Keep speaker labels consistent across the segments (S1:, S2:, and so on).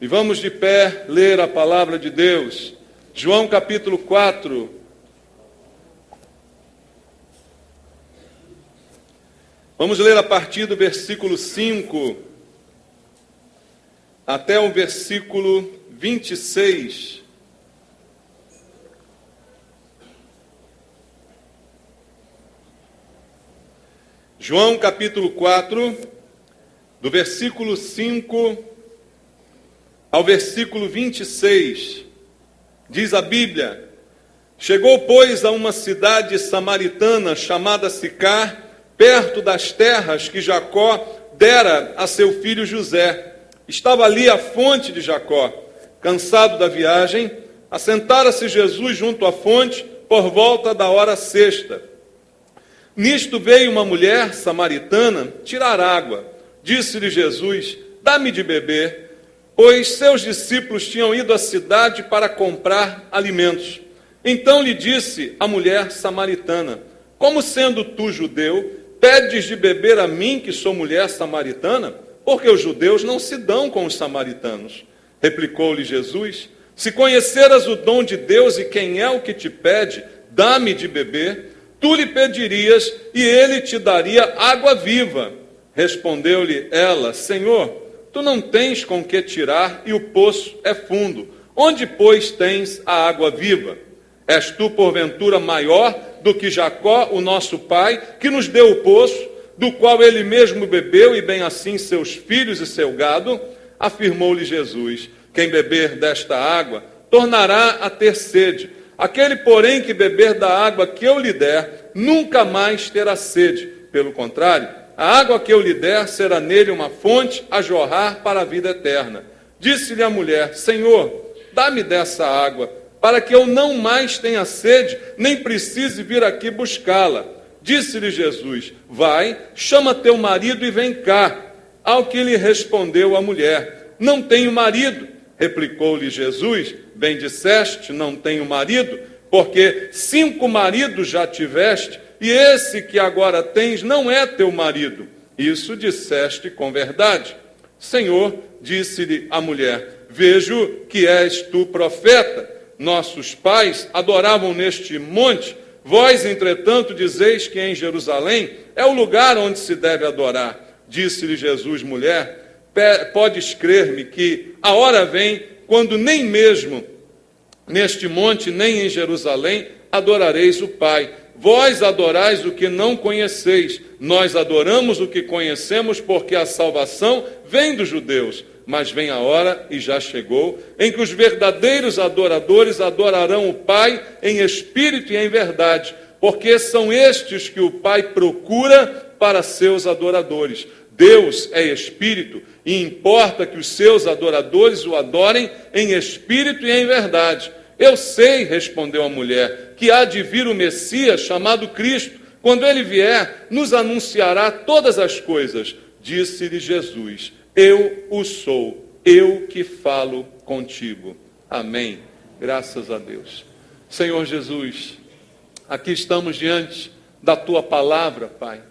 S1: E vamos de pé ler a palavra de Deus. João capítulo 4. Vamos ler a partir do versículo 5 até o versículo 26. João capítulo 4, do versículo 5 ao versículo 26, diz a Bíblia: Chegou, pois, a uma cidade samaritana chamada Sicar, perto das terras que Jacó dera a seu filho José. Estava ali a fonte de Jacó. Cansado da viagem, assentara-se Jesus junto à fonte por volta da hora sexta. Nisto veio uma mulher samaritana tirar água. Disse-lhe Jesus: Dá-me de beber, pois seus discípulos tinham ido à cidade para comprar alimentos. Então lhe disse a mulher samaritana: Como sendo tu judeu, pedes de beber a mim, que sou mulher samaritana? Porque os judeus não se dão com os samaritanos. Replicou-lhe Jesus: Se conheceras o dom de Deus e quem é o que te pede, dá-me de beber, tu lhe pedirias e ele te daria água viva. Respondeu-lhe ela: Senhor, tu não tens com que tirar e o poço é fundo. Onde, pois, tens a água viva? És tu, porventura, maior do que Jacó, o nosso pai, que nos deu o poço, do qual ele mesmo bebeu, e bem assim seus filhos e seu gado? Afirmou-lhe Jesus: Quem beber desta água tornará a ter sede. Aquele, porém, que beber da água que eu lhe der, nunca mais terá sede. Pelo contrário, a água que eu lhe der será nele uma fonte a jorrar para a vida eterna. Disse-lhe a mulher: Senhor, dá-me dessa água, para que eu não mais tenha sede, nem precise vir aqui buscá-la. Disse-lhe Jesus: Vai, chama teu marido e vem cá. Ao que lhe respondeu a mulher: Não tenho marido. Replicou-lhe Jesus: Bem disseste, não tenho marido, porque 5 maridos já tiveste, e esse que agora tens não é teu marido. Isso disseste com verdade. Senhor, disse-lhe a mulher: Vejo que és tu profeta. Nossos pais adoravam neste monte, vós, entretanto, dizeis que em Jerusalém é o lugar onde se deve adorar. Disse-lhe Jesus: Mulher, podes crer-me que a hora vem quando nem mesmo neste monte, nem em Jerusalém, adorareis o Pai. Vós adorais o que não conheceis, nós adoramos o que conhecemos, porque a salvação vem dos judeus. Mas vem a hora, e já chegou, em que os verdadeiros adoradores adorarão o Pai em espírito e em verdade, porque são estes que o Pai procura para seus adoradores. Deus é espírito, e importa que os seus adoradores o adorem em espírito e em verdade. Eu sei, respondeu a mulher, que há de vir o Messias, chamado Cristo. Quando ele vier, nos anunciará todas as coisas. Disse-lhe Jesus: Eu o sou, eu que falo contigo. Amém. Graças a Deus. Senhor Jesus, aqui estamos diante da tua palavra, Pai.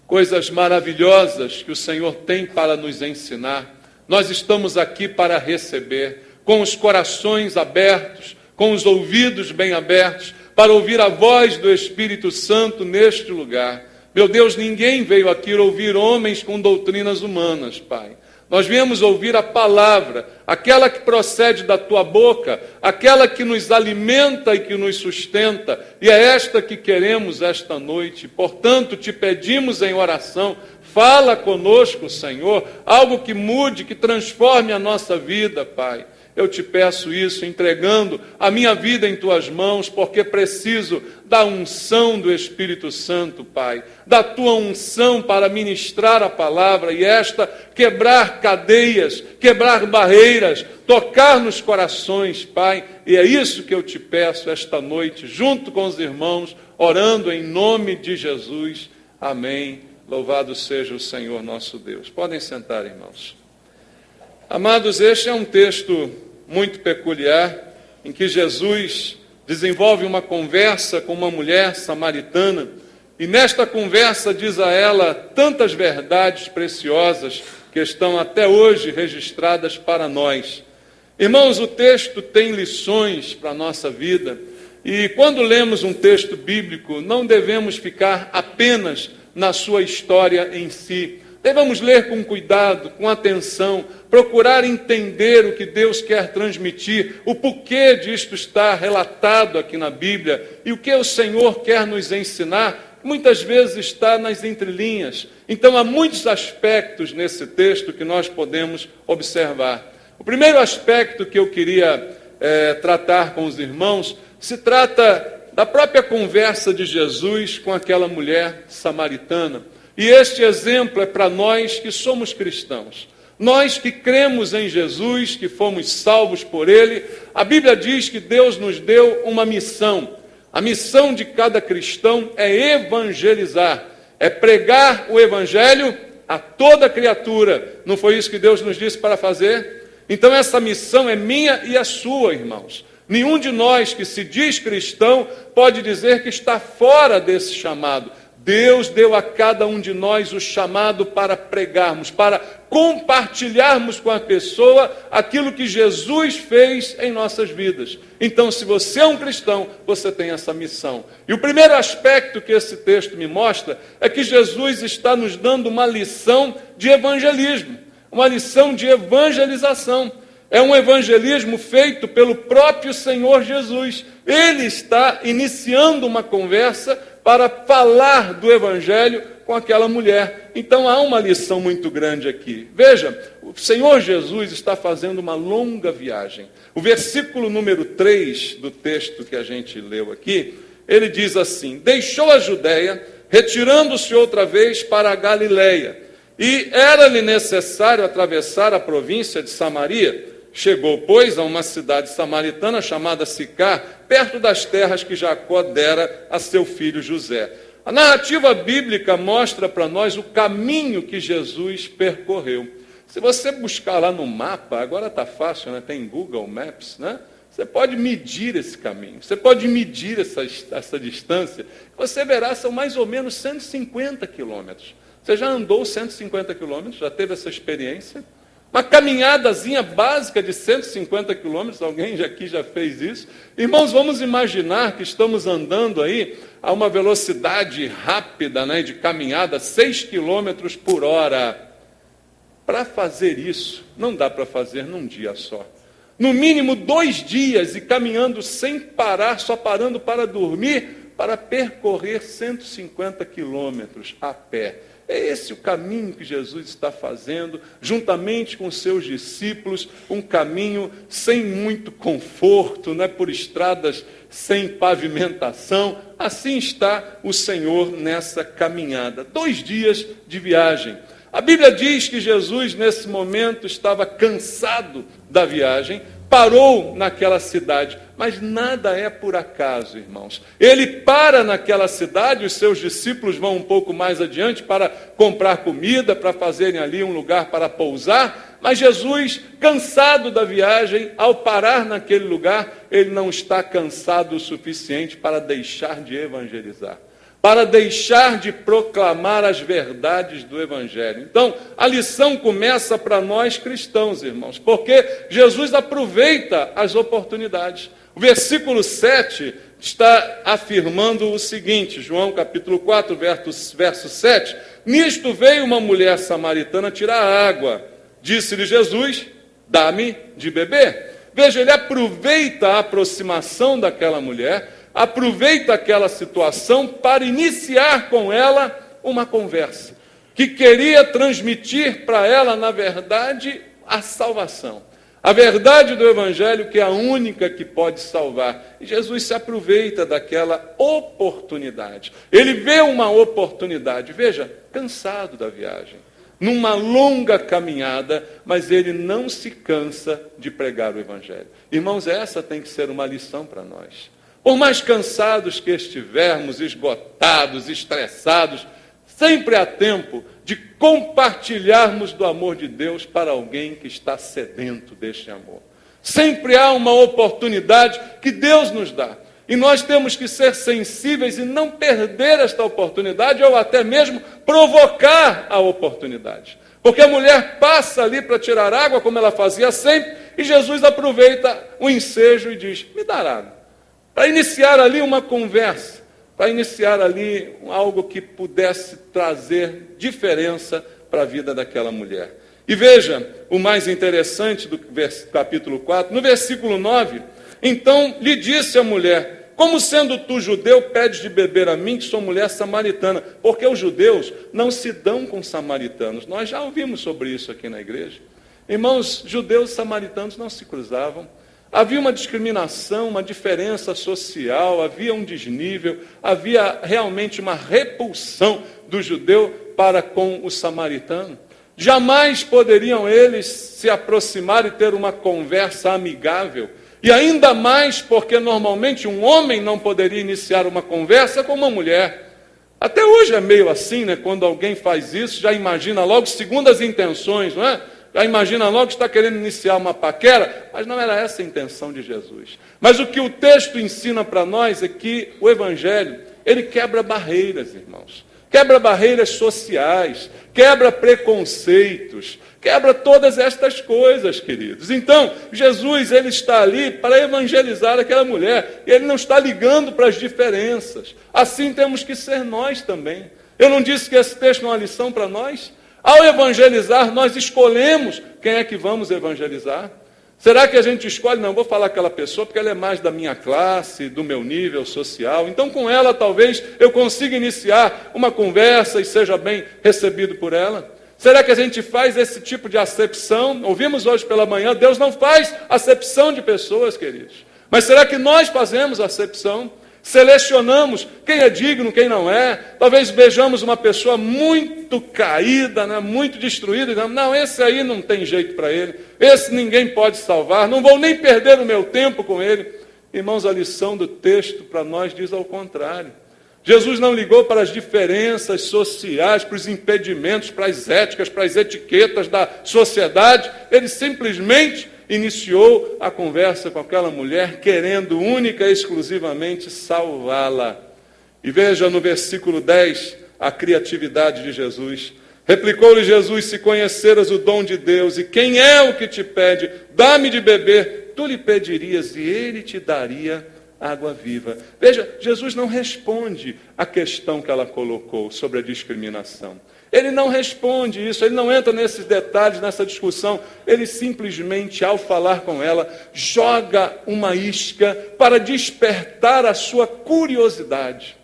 S1: Coisas maravilhosas que o Senhor tem para nos ensinar. Nós estamos aqui para receber, com os corações abertos, com os ouvidos bem abertos, para ouvir a voz do Espírito Santo neste lugar. Meu Deus, ninguém veio aqui ouvir homens com doutrinas humanas, Pai. Nós viemos ouvir a palavra, aquela que procede da tua boca, aquela que nos alimenta e que nos sustenta, e é esta que queremos esta noite. Portanto, te pedimos em oração, fala conosco, Senhor, algo que mude, que transforme a nossa vida, Pai. Eu te peço isso, entregando a minha vida em tuas mãos, porque preciso da unção do Espírito Santo, Pai, da tua unção para ministrar a palavra e esta quebrar cadeias, quebrar barreiras, tocar nos corações, Pai, e é isso que eu te peço esta noite, junto com os irmãos, orando em nome de Jesus. Amém. Louvado seja o Senhor nosso Deus. Podem sentar, irmãos. Amados, este é um texto muito peculiar, em que Jesus desenvolve uma conversa com uma mulher samaritana, e nesta conversa diz a ela tantas verdades preciosas, que estão até hoje registradas para nós. Irmãos, o texto tem lições para a nossa vida, e quando lemos um texto bíblico, não devemos ficar apenas na sua história em si. Devemos ler com cuidado, com atenção, procurar entender o que Deus quer transmitir, o porquê disto está relatado aqui na Bíblia e o que o Senhor quer nos ensinar, muitas vezes está nas entrelinhas. Então, há muitos aspectos nesse texto que nós podemos observar. O primeiro aspecto que eu queria tratar com os irmãos se trata da própria conversa de Jesus com aquela mulher samaritana. E este exemplo é para nós que somos cristãos. Nós que cremos em Jesus, que fomos salvos por Ele. A Bíblia diz que Deus nos deu uma missão. A missão de cada cristão é evangelizar, é pregar o Evangelho a toda criatura. Não foi isso que Deus nos disse para fazer? Então essa missão é minha e a sua, irmãos. Nenhum de nós que se diz cristão pode dizer que está fora desse chamado. Deus deu a cada um de nós o chamado para pregarmos, para compartilharmos com a pessoa aquilo que Jesus fez em nossas vidas. Então, se você é um cristão, você tem essa missão. E o primeiro aspecto que esse texto me mostra é que Jesus está nos dando uma lição de evangelismo, uma lição de evangelização. É um evangelismo feito pelo próprio Senhor Jesus. Ele está iniciando uma conversa para falar do Evangelho com aquela mulher. Então há uma lição muito grande aqui. Veja, o Senhor Jesus está fazendo uma longa viagem. O versículo número 3 do texto que a gente leu aqui, ele diz assim: deixou a Judéia, retirando-se outra vez para a Galileia. E era-lhe necessário atravessar a província de Samaria. Chegou, pois, a uma cidade samaritana chamada Sicar, perto das terras que Jacó dera a seu filho José. A narrativa bíblica mostra para nós o caminho que Jesus percorreu. Se você buscar lá no mapa, agora está fácil, né? Tem Google Maps, né? Você pode medir esse caminho, você pode medir essa distância. Você verá, são mais ou menos 150 quilômetros. Você já andou 150 quilômetros? Já teve essa experiência? Uma caminhadazinha básica de 150 quilômetros, alguém aqui já fez isso? Irmãos, vamos imaginar que estamos andando aí a uma velocidade rápida, né, de caminhada, 6 quilômetros por hora. Para fazer isso, não dá para fazer num dia só. No mínimo 2 dias e caminhando sem parar, só parando para dormir, para percorrer 150 quilômetros a pé. É esse o caminho que Jesus está fazendo, juntamente com seus discípulos, um caminho sem muito conforto, né, por estradas sem pavimentação. Assim está o Senhor nessa caminhada. 2 dias de viagem. A Bíblia diz que Jesus, nesse momento, estava cansado da viagem, parou naquela cidade, mas nada é por acaso, irmãos. Ele para naquela cidade, os seus discípulos vão um pouco mais adiante para comprar comida, para fazerem ali um lugar para pousar, mas Jesus, cansado da viagem, ao parar naquele lugar, ele não está cansado o suficiente para deixar de evangelizar, para deixar de proclamar as verdades do Evangelho. Então, a lição começa para nós cristãos, irmãos, porque Jesus aproveita as oportunidades. O versículo 7 está afirmando o seguinte, João capítulo 4, verso 7, nisto veio uma mulher samaritana tirar água. Disse-lhe Jesus, dá-me de beber. Veja, ele aproveita a aproximação daquela mulher, aproveita aquela situação para iniciar com ela uma conversa, que queria transmitir para ela, na verdade, a salvação. A verdade do Evangelho, que é a única que pode salvar. E Jesus se aproveita daquela oportunidade. Ele vê uma oportunidade, veja, cansado da viagem, numa longa caminhada, mas ele não se cansa de pregar o Evangelho. Irmãos, essa tem que ser uma lição para nós. Por mais cansados que estivermos, esgotados, estressados, sempre há tempo de compartilharmos do amor de Deus para alguém que está sedento deste amor. Sempre há uma oportunidade que Deus nos dá. E nós temos que ser sensíveis e não perder esta oportunidade ou até mesmo provocar a oportunidade. Porque a mulher passa ali para tirar água, como ela fazia sempre, e Jesus aproveita o ensejo e diz, me dá água. Para iniciar ali uma conversa, para iniciar ali algo que pudesse trazer diferença para a vida daquela mulher. E veja o mais interessante do capítulo 4, no versículo 9, então lhe disse a mulher, como sendo tu judeu, pedes de beber a mim, que sou mulher samaritana, porque os judeus não se dão com samaritanos. Nós já ouvimos sobre isso aqui na igreja. Irmãos, judeus e samaritanos não se cruzavam. Havia uma discriminação, uma diferença social, havia um desnível, havia realmente uma repulsão do judeu para com o samaritano. Jamais poderiam eles se aproximar e ter uma conversa amigável. E ainda mais porque normalmente um homem não poderia iniciar uma conversa com uma mulher. Até hoje é meio assim, né? Quando alguém faz isso, já imagina logo segundo as intenções, não é? Já imagina logo que está querendo iniciar uma paquera, mas não era essa a intenção de Jesus. Mas o que o texto ensina para nós é que o Evangelho, ele quebra barreiras, irmãos. Quebra barreiras sociais, quebra preconceitos, quebra todas estas coisas, queridos. Então, Jesus, ele está ali para evangelizar aquela mulher, e ele não está ligando para as diferenças. Assim temos que ser nós também. Eu não disse que esse texto é uma lição para nós? Ao evangelizar, nós escolhemos quem é que vamos evangelizar. Será que a gente escolhe? Não, vou falar com aquela pessoa porque ela é mais da minha classe, do meu nível social. Então, com ela, talvez eu consiga iniciar uma conversa e seja bem recebido por ela. Será que a gente faz esse tipo de acepção? Ouvimos hoje pela manhã, Deus não faz acepção de pessoas, queridos. Mas será que nós fazemos acepção? Selecionamos quem é digno, quem não é. Talvez vejamos uma pessoa muito caída, né, muito destruída, e dizemos, não, esse aí não tem jeito para ele, esse ninguém pode salvar, não vou nem perder o meu tempo com ele. Irmãos, a lição do texto para nós diz ao contrário. Jesus não ligou para as diferenças sociais, para os impedimentos, para as éticas, para as etiquetas da sociedade. Ele simplesmente iniciou a conversa com aquela mulher, querendo única e exclusivamente salvá-la. E veja no versículo 10 a criatividade de Jesus. Replicou-lhe Jesus, se conheceras o dom de Deus, e quem é o que te pede, dá-me de beber, tu lhe pedirias e ele te daria água viva. Veja, Jesus não responde à questão que ela colocou sobre a discriminação. Ele não responde isso, ele não entra nesses detalhes, nessa discussão. Ele simplesmente, ao falar com ela, joga uma isca para despertar a sua curiosidade.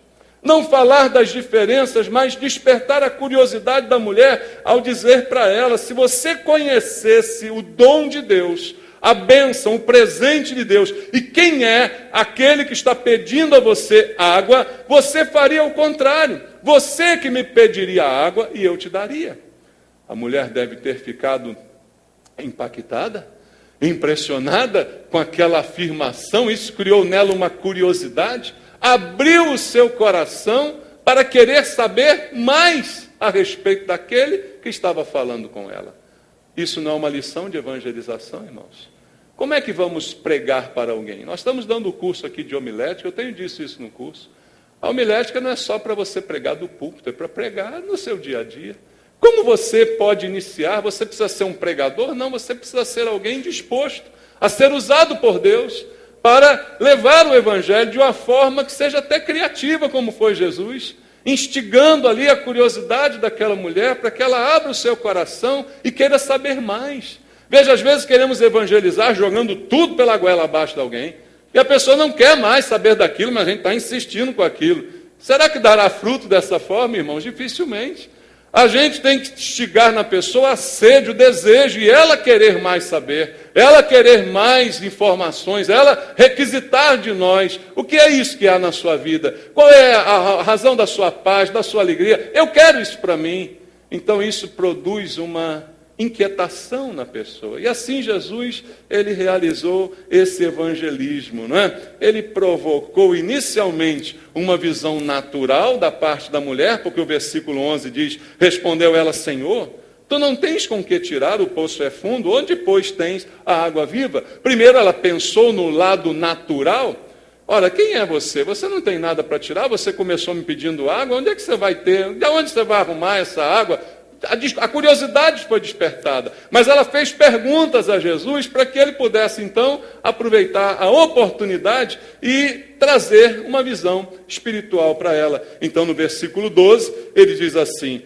S1: Não falar das diferenças, mas despertar a curiosidade da mulher ao dizer para ela, se você conhecesse o dom de Deus, a bênção, o presente de Deus, e quem é aquele que está pedindo a você água, você faria o contrário. Você que me pediria água e eu te daria. A mulher deve ter ficado impactada, impressionada com aquela afirmação. Isso criou nela uma curiosidade, abriu o seu coração para querer saber mais a respeito daquele que estava falando com ela. Isso não é uma lição de evangelização, irmãos? Como é que vamos pregar para alguém? Nós estamos dando o curso aqui de homilética, eu tenho dito isso no curso. A homilética não é só para você pregar do púlpito, é para pregar no seu dia a dia. Como você pode iniciar? Você precisa ser um pregador? Não, você precisa ser alguém disposto a ser usado por Deus para levar o evangelho de uma forma que seja até criativa, como foi Jesus, instigando ali a curiosidade daquela mulher para que ela abra o seu coração e queira saber mais. Veja, às vezes queremos evangelizar jogando tudo pela goela abaixo de alguém, e a pessoa não quer mais saber daquilo, mas a gente está insistindo com aquilo. Será que dará fruto dessa forma, irmãos? Dificilmente. A gente tem que instigar na pessoa a sede, o desejo, e ela querer mais saber, ela querer mais informações, ela requisitar de nós o que é isso que há na sua vida, qual é a razão da sua paz, da sua alegria. Eu quero isso para mim. Então isso produz uma inquietação na pessoa. E assim Jesus, ele realizou esse evangelismo, não é? Ele provocou inicialmente uma visão natural da parte da mulher, porque o versículo 11 diz, respondeu ela, Senhor, tu não tens com que tirar, o poço é fundo, onde pois tens a água viva? Primeiro ela pensou no lado natural. Ora, quem é você? Você não tem nada para tirar, você começou me pedindo água, onde é que você vai ter? De onde você vai arrumar essa água? A curiosidade foi despertada, mas ela fez perguntas a Jesus para que ele pudesse, então, aproveitar a oportunidade e trazer uma visão espiritual para ela. Então, no versículo 12, ele diz assim,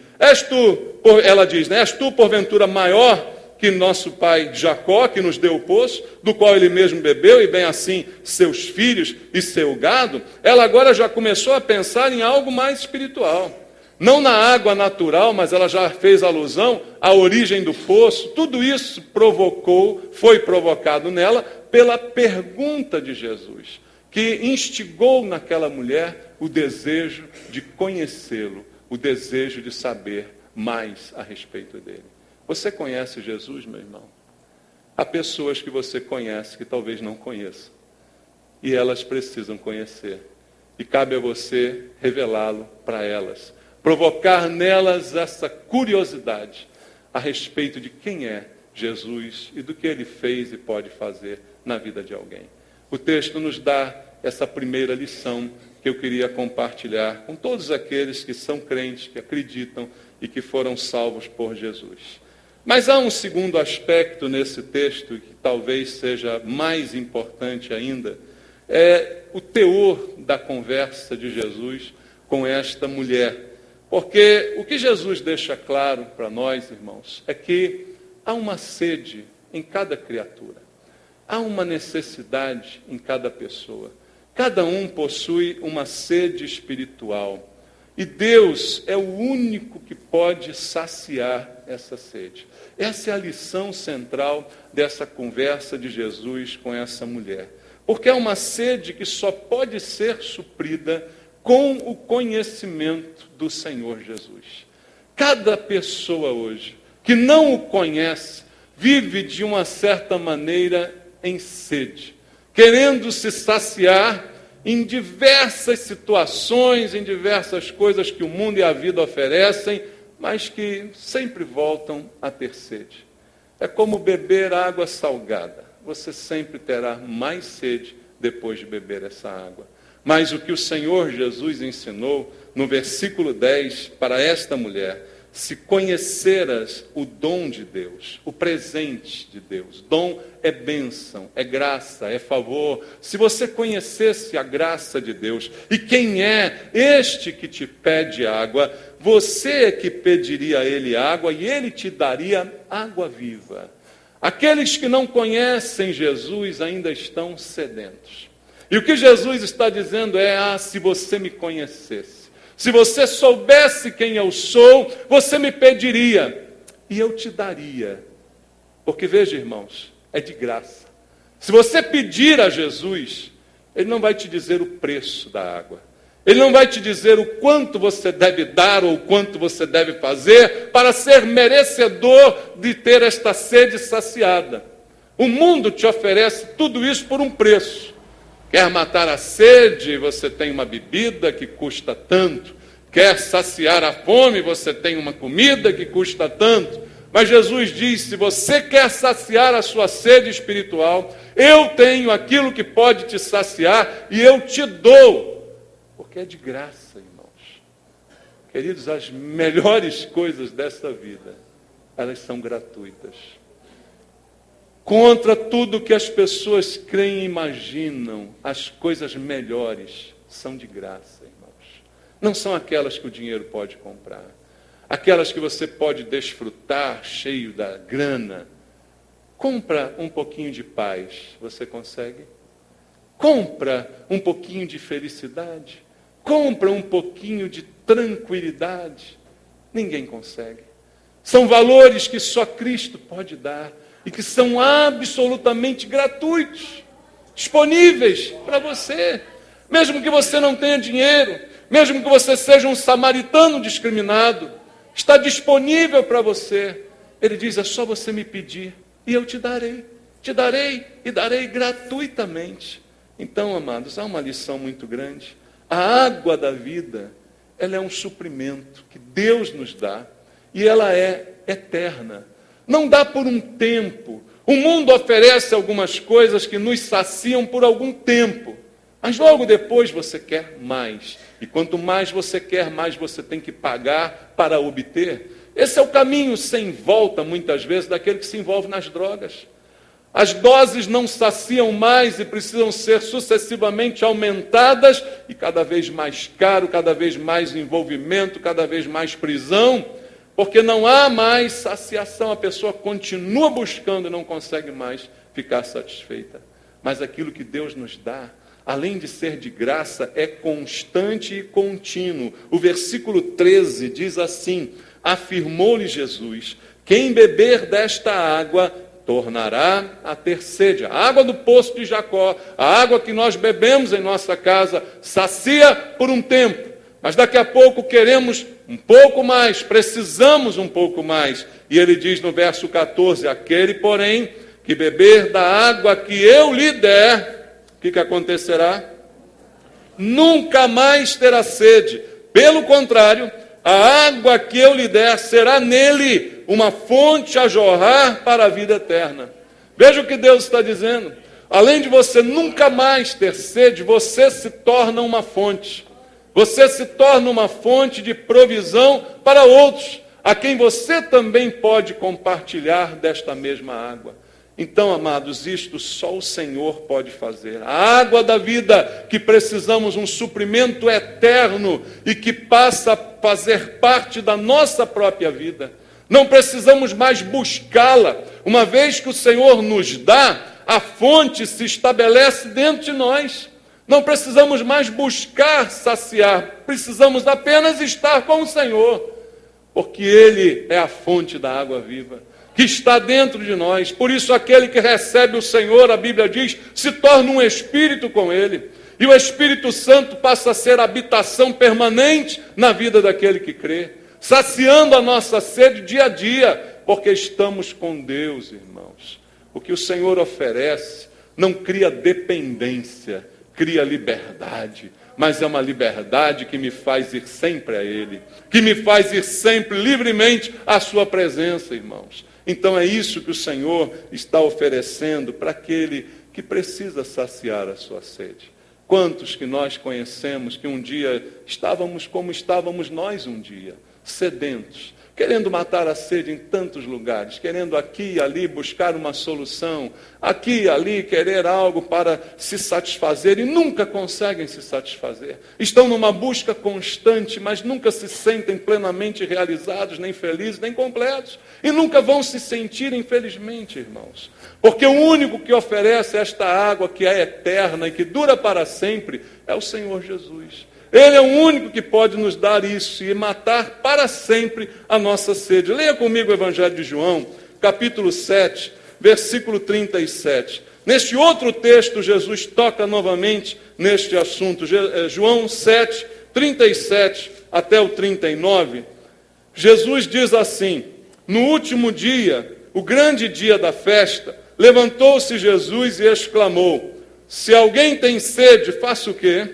S1: ela diz, né, és tu, porventura, maior que nosso pai Jacó, que nos deu o poço, do qual ele mesmo bebeu, e bem assim seus filhos e seu gado? Ela agora já começou a pensar em algo mais espiritual. Não na água natural, mas ela já fez alusão à origem do poço. Tudo isso foi provocado nela pela pergunta de Jesus, que instigou naquela mulher o desejo de conhecê-lo, o desejo de saber mais a respeito dele. Você conhece Jesus, meu irmão? Há pessoas que você conhece que talvez não conheça, e elas precisam conhecer, e cabe a você revelá-lo para elas, provocar nelas essa curiosidade a respeito de quem é Jesus e do que ele fez e pode fazer na vida de alguém. O texto nos dá essa primeira lição que eu queria compartilhar com todos aqueles que são crentes, que acreditam e que foram salvos por Jesus. Mas há um segundo aspecto nesse texto que talvez seja mais importante ainda, é o teor da conversa de Jesus com esta mulher. Porque o que Jesus deixa claro para nós, irmãos, é que há uma sede em cada criatura. Há uma necessidade em cada pessoa. Cada um possui uma sede espiritual. E Deus é o único que pode saciar essa sede. Essa é a lição central dessa conversa de Jesus com essa mulher. Porque é uma sede que só pode ser suprida com o conhecimento do Senhor Jesus. Cada pessoa hoje que não o conhece, vive de uma certa maneira em sede, querendo se saciar em diversas situações, em diversas coisas que o mundo e a vida oferecem, mas que sempre voltam a ter sede. É como beber água salgada. Você sempre terá mais sede depois de beber essa água. Mas o que o Senhor Jesus ensinou no versículo 10 para esta mulher, se conheceras o dom de Deus, o presente de Deus, dom é bênção, é graça, é favor. Se você conhecesse a graça de Deus, e quem é este que te pede água, você é que pediria a ele água e ele te daria água viva. Aqueles que não conhecem Jesus ainda estão sedentos. E o que Jesus está dizendo é, se você me conhecesse, se você soubesse quem eu sou, você me pediria, e eu te daria. Porque veja, irmãos, é de graça. Se você pedir a Jesus, Ele não vai te dizer o preço da água. Ele não vai te dizer o quanto você deve dar ou o quanto você deve fazer para ser merecedor de ter esta sede saciada. O mundo te oferece tudo isso por um preço. Quer matar a sede, você tem uma bebida que custa tanto. Quer saciar a fome, você tem uma comida que custa tanto. Mas Jesus diz, se você quer saciar a sua sede espiritual, eu tenho aquilo que pode te saciar e eu te dou. Porque é de graça, irmãos. Queridos, as melhores coisas dessa vida, elas são gratuitas. Contra tudo que as pessoas creem e imaginam, as coisas melhores são de graça, irmãos. Não são aquelas que o dinheiro pode comprar. Aquelas que você pode desfrutar cheio da grana. Compra um pouquinho de paz, você consegue? Compra um pouquinho de felicidade. Compra um pouquinho de tranquilidade. Ninguém consegue. São valores que só Cristo pode dar. E que são absolutamente gratuitos, disponíveis para você. Mesmo que você não tenha dinheiro, mesmo que você seja um samaritano discriminado, está disponível para você. Ele diz, é só você me pedir e eu te darei e darei gratuitamente. Então, amados, há uma lição muito grande. A água da vida, ela é um suprimento que Deus nos dá e ela é eterna. Não dá por um tempo. O mundo oferece algumas coisas que nos saciam por algum tempo. Mas logo depois você quer mais. E quanto mais você quer, mais você tem que pagar para obter. Esse é o caminho sem volta, muitas vezes, daquele que se envolve nas drogas. As doses não saciam mais e precisam ser sucessivamente aumentadas, e cada vez mais caro, cada vez mais envolvimento, cada vez mais prisão, porque não há mais saciação, a pessoa continua buscando e não consegue mais ficar satisfeita. Mas aquilo que Deus nos dá, além de ser de graça, é constante e contínuo. O versículo 13 diz assim: afirmou-lhe Jesus: quem beber desta água tornará a ter sede. A água do poço de Jacó, a água que nós bebemos em nossa casa, sacia por um tempo, mas daqui a pouco queremos um pouco mais, precisamos um pouco mais. E ele diz no verso 14: aquele, porém, que beber da água que eu lhe der, o que acontecerá? Nunca mais terá sede. Pelo contrário, a água que eu lhe der será nele uma fonte a jorrar para a vida eterna. Veja o que Deus está dizendo. Além de você nunca mais ter sede, você se torna uma fonte. Você se torna uma fonte de provisão para outros, a quem você também pode compartilhar desta mesma água. Então, amados, isto só o Senhor pode fazer. A água da vida, que precisamos, um suprimento eterno e que passa a fazer parte da nossa própria vida. Não precisamos mais buscá-la. Uma vez que o Senhor nos dá, a fonte se estabelece dentro de nós. Não precisamos mais buscar saciar. Precisamos apenas estar com o Senhor, porque Ele é a fonte da água viva que está dentro de nós. Por isso, aquele que recebe o Senhor, a Bíblia diz, se torna um espírito com Ele. E o Espírito Santo passa a ser habitação permanente na vida daquele que crê, saciando a nossa sede dia a dia, porque estamos com Deus, irmãos. O que o Senhor oferece não cria dependência, cria liberdade. Mas é uma liberdade que me faz ir sempre a Ele, que me faz ir sempre livremente à sua presença, irmãos. Então é isso que o Senhor está oferecendo para aquele que precisa saciar a sua sede. Quantos que nós conhecemos que um dia estávamos como estávamos nós um dia, sedentos, querendo matar a sede em tantos lugares, querendo aqui e ali buscar uma solução, aqui e ali querer algo para se satisfazer e nunca conseguem se satisfazer. Estão numa busca constante, mas nunca se sentem plenamente realizados, nem felizes, nem completos. E nunca vão se sentir, infelizmente, irmãos. Porque o único que oferece esta água que é eterna e que dura para sempre é o Senhor Jesus. Ele é o único que pode nos dar isso e matar para sempre a nossa sede. Leia comigo o Evangelho de João, capítulo 7, versículo 37. Neste outro texto, Jesus toca novamente neste assunto. João 7, 37 até o 39. Jesus diz assim: no último dia, o grande dia da festa, levantou-se Jesus e exclamou: se alguém tem sede, faça o quê?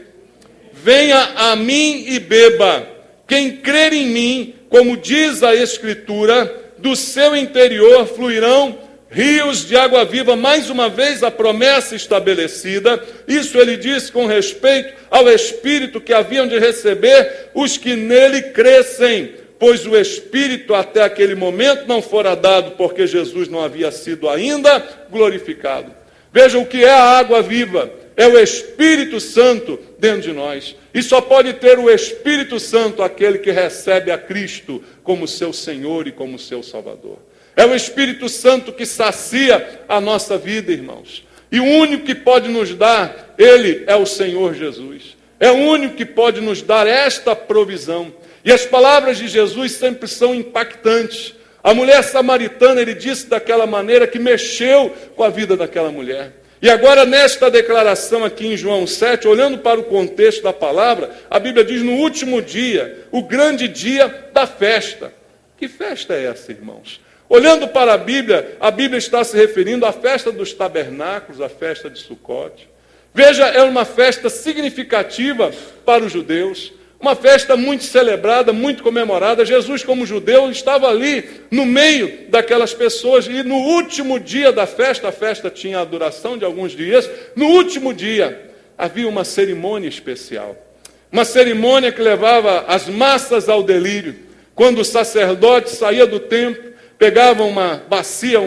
S1: Venha a mim e beba. Quem crer em mim, como diz a Escritura, do seu interior fluirão rios de água viva. Mais uma vez a promessa estabelecida. Isso ele disse com respeito ao Espírito que haviam de receber os que nele crescem, pois o Espírito até aquele momento não fora dado, porque Jesus não havia sido ainda glorificado. Veja o que é a água viva. É o Espírito Santo dentro de nós. E só pode ter o Espírito Santo aquele que recebe a Cristo como seu Senhor e como seu Salvador. É o Espírito Santo que sacia a nossa vida, irmãos. E o único que pode nos dar, Ele é o Senhor Jesus. É o único que pode nos dar esta provisão. E as palavras de Jesus sempre são impactantes. A mulher samaritana, ele disse daquela maneira que mexeu com a vida daquela mulher. E agora, nesta declaração aqui em João 7, olhando para o contexto da palavra, a Bíblia diz no último dia, o grande dia da festa. Que festa é essa, irmãos? Olhando para a Bíblia está se referindo à festa dos tabernáculos, à festa de Sucote. Veja, é uma festa significativa para os judeus. Uma festa muito celebrada, muito comemorada. Jesus, como judeu, estava ali no meio daquelas pessoas. E no último dia da festa, a festa tinha a duração de alguns dias. No último dia, havia uma cerimônia especial. Uma cerimônia que levava as massas ao delírio. Quando o sacerdote saía do templo, pegava uma bacia,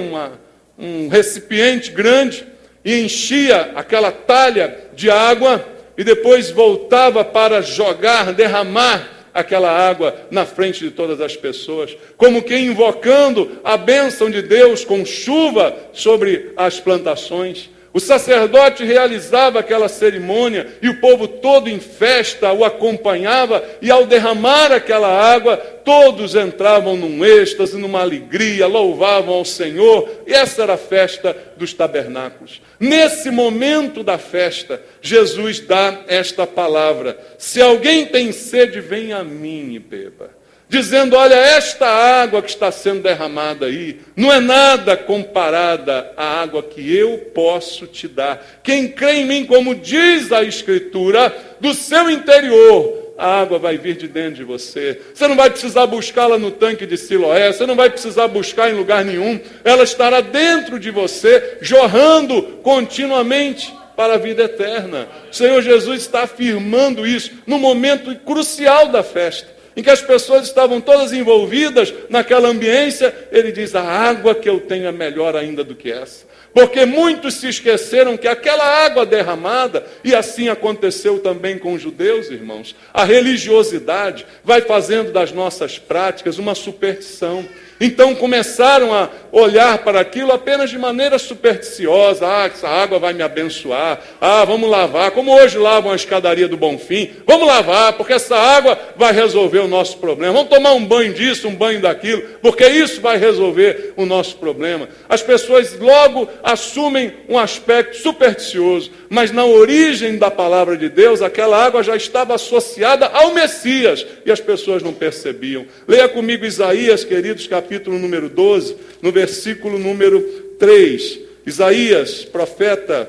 S1: um recipiente grande e enchia aquela talha de água e depois voltava para jogar, derramar aquela água na frente de todas as pessoas, como que invocando a bênção de Deus com chuva sobre as plantações. O sacerdote realizava aquela cerimônia e o povo todo em festa o acompanhava, e ao derramar aquela água, todos entravam num êxtase, numa alegria, louvavam ao Senhor, e essa era a festa dos tabernáculos. Nesse momento da festa, Jesus dá esta palavra: se alguém tem sede, venha a mim e beba. Dizendo, olha, esta água que está sendo derramada aí, não é nada comparada à água que eu posso te dar. Quem crê em mim, como diz a Escritura, do seu interior, a água vai vir de dentro de você. Você não vai precisar buscá-la no tanque de Siloé, você não vai precisar buscar em lugar nenhum. Ela estará dentro de você, jorrando continuamente para a vida eterna. O Senhor Jesus está afirmando isso no momento crucial da festa, em que as pessoas estavam todas envolvidas naquela ambiência. Ele diz, a água que eu tenho é melhor ainda do que essa. Porque muitos se esqueceram que aquela água derramada, e assim aconteceu também com os judeus, irmãos, a religiosidade vai fazendo das nossas práticas uma superstição. Então começaram a olhar para aquilo apenas de maneira supersticiosa. Essa água vai me abençoar. Vamos lavar, como hoje lavam a escadaria do Bonfim. Vamos lavar, porque essa água vai resolver o nosso problema. Vamos tomar um banho disso, um banho daquilo, porque isso vai resolver o nosso problema. As pessoas logo assumem um aspecto supersticioso, mas na origem da palavra de Deus, aquela água já estava associada ao Messias, e as pessoas não percebiam. Leia comigo Isaías, queridos, capítulo número 12, no versículo número 3. Isaías, profeta,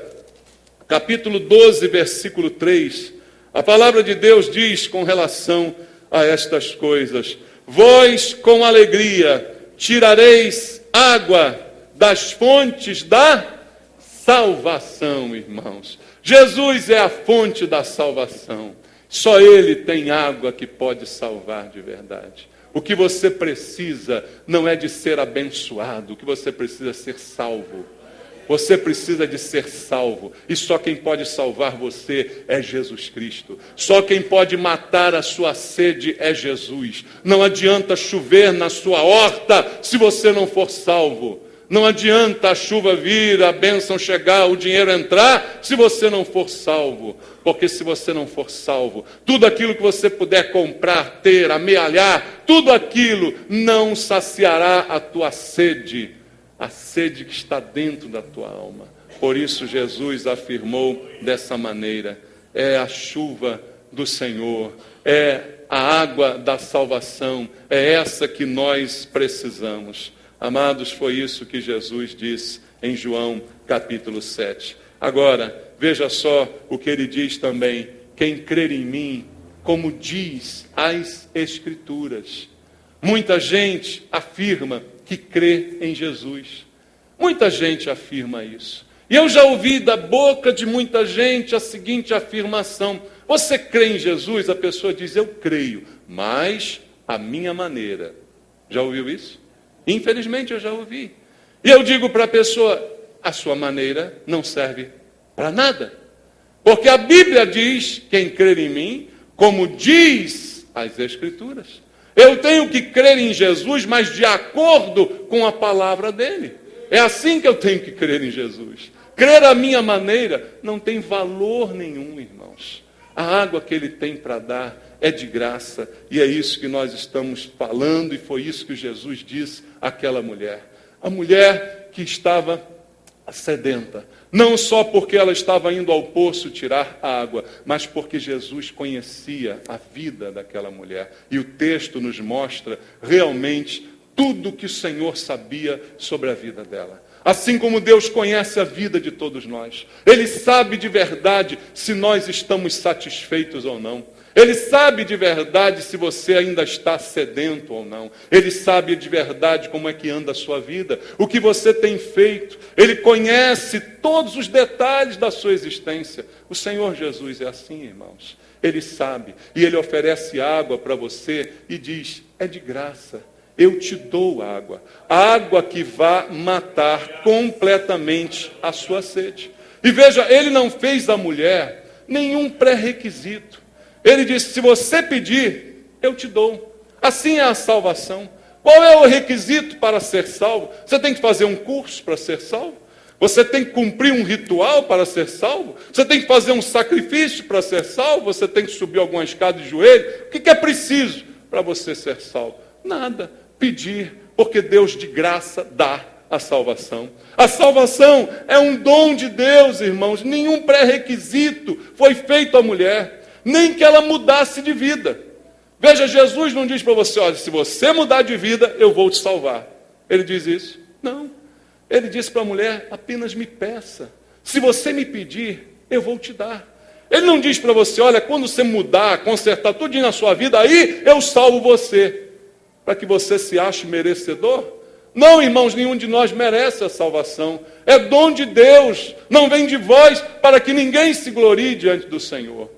S1: capítulo 12, versículo 3. A palavra de Deus diz com relação a estas coisas: vós com alegria tirareis água das fontes da salvação, irmãos. Jesus é a fonte da salvação. Só Ele tem água que pode salvar de verdade. O que você precisa não é de ser abençoado, o que você precisa é ser salvo. Você precisa de ser salvo, e só quem pode salvar você é Jesus Cristo. Só quem pode matar a sua sede é Jesus. Não adianta chover na sua horta se você não for salvo. Não adianta a chuva vir, a bênção chegar, o dinheiro entrar, se você não for salvo. Porque se você não for salvo, tudo aquilo que você puder comprar, ter, amealhar, tudo aquilo não saciará a tua sede, a sede que está dentro da tua alma. Por isso Jesus afirmou dessa maneira: é a chuva do Senhor, é a água da salvação, é essa que nós precisamos. Amados, foi isso que Jesus disse em João capítulo 7. Agora, veja só o que ele diz também: quem crer em mim, como diz as Escrituras. Muita gente afirma que crê em Jesus. Muita gente afirma isso. E eu já ouvi da boca de muita gente a seguinte afirmação: você crê em Jesus? A pessoa diz, eu creio, mas a minha maneira. Já ouviu isso? Infelizmente eu já ouvi. E eu digo para a pessoa, a sua maneira não serve para nada. Porque a Bíblia diz, quem crer em mim, como diz as Escrituras. Eu tenho que crer em Jesus, mas de acordo com a palavra dele. É assim que eu tenho que crer em Jesus. Crer à minha maneira não tem valor nenhum, irmãos. A água que ele tem para dar é de graça, e é isso que nós estamos falando, e foi isso que Jesus disse àquela mulher. A mulher que estava sedenta, não só porque ela estava indo ao poço tirar água, mas porque Jesus conhecia a vida daquela mulher. E o texto nos mostra realmente tudo o que o Senhor sabia sobre a vida dela. Assim como Deus conhece a vida de todos nós. Ele sabe de verdade se nós estamos satisfeitos ou não. Ele sabe de verdade se você ainda está sedento ou não. Ele sabe de verdade como é que anda a sua vida, o que você tem feito. Ele conhece todos os detalhes da sua existência. O Senhor Jesus é assim, irmãos. Ele sabe e Ele oferece água para você e diz, é de graça. Eu te dou água. Água que vai matar completamente a sua sede. E veja, Ele não fez à mulher nenhum pré-requisito. Ele disse, se você pedir, eu te dou. Assim é a salvação. Qual é o requisito para ser salvo? Você tem que fazer um curso para ser salvo? Você tem que cumprir um ritual para ser salvo? Você tem que fazer um sacrifício para ser salvo? Você tem que subir alguma escada de joelho? O que é preciso para você ser salvo? Nada. Pedir, porque Deus de graça dá a salvação. A salvação é um dom de Deus, irmãos. Nenhum pré-requisito foi feito à mulher. Nem que ela mudasse de vida. Veja, Jesus não diz para você, olha, se você mudar de vida, eu vou te salvar. Ele diz isso? Não. Ele disse para a mulher, apenas me peça. Se você me pedir, eu vou te dar. Ele não diz para você, olha, quando você mudar, consertar tudo na sua vida, aí eu salvo você. Para que você se ache merecedor? Não, irmãos, nenhum de nós merece a salvação. É dom de Deus. Não vem de vós para que ninguém se glorie diante do Senhor.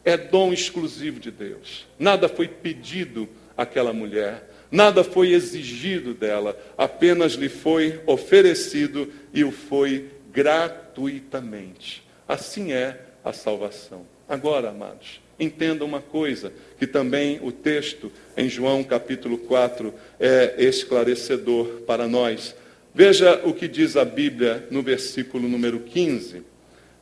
S1: É dom exclusivo de Deus. Nada foi pedido àquela mulher. Nada foi exigido dela. Apenas lhe foi oferecido e o foi gratuitamente. Assim é a salvação. Agora, amados, entenda uma coisa, que também o texto em João capítulo 4 é esclarecedor para nós. Veja o que diz a Bíblia no versículo número 15.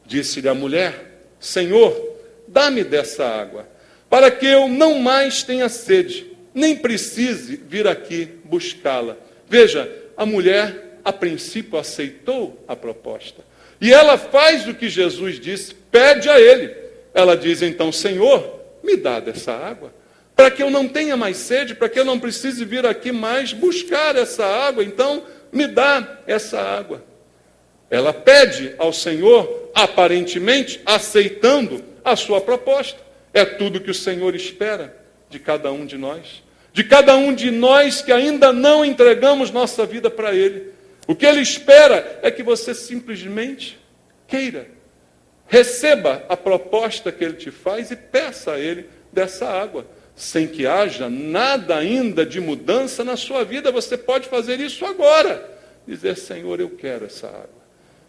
S1: Disse-lhe a mulher, Senhor, dá-me dessa água, para que eu não mais tenha sede, nem precise vir aqui buscá-la. Veja, a mulher, a princípio, aceitou a proposta. E ela faz o que Jesus disse, pede a ele. Ela diz então, Senhor, me dá dessa água, para que eu não tenha mais sede, para que eu não precise vir aqui mais buscar essa água. Então, me dá essa água. Ela pede ao Senhor, aparentemente, aceitando a sua proposta. É tudo que o Senhor espera de cada um de nós. De cada um de nós que ainda não entregamos nossa vida para Ele. O que Ele espera é que você simplesmente queira. Receba a proposta que Ele te faz e peça a Ele dessa água. Sem que haja nada ainda de mudança na sua vida. Você pode fazer isso agora. Dizer, Senhor, eu quero essa água.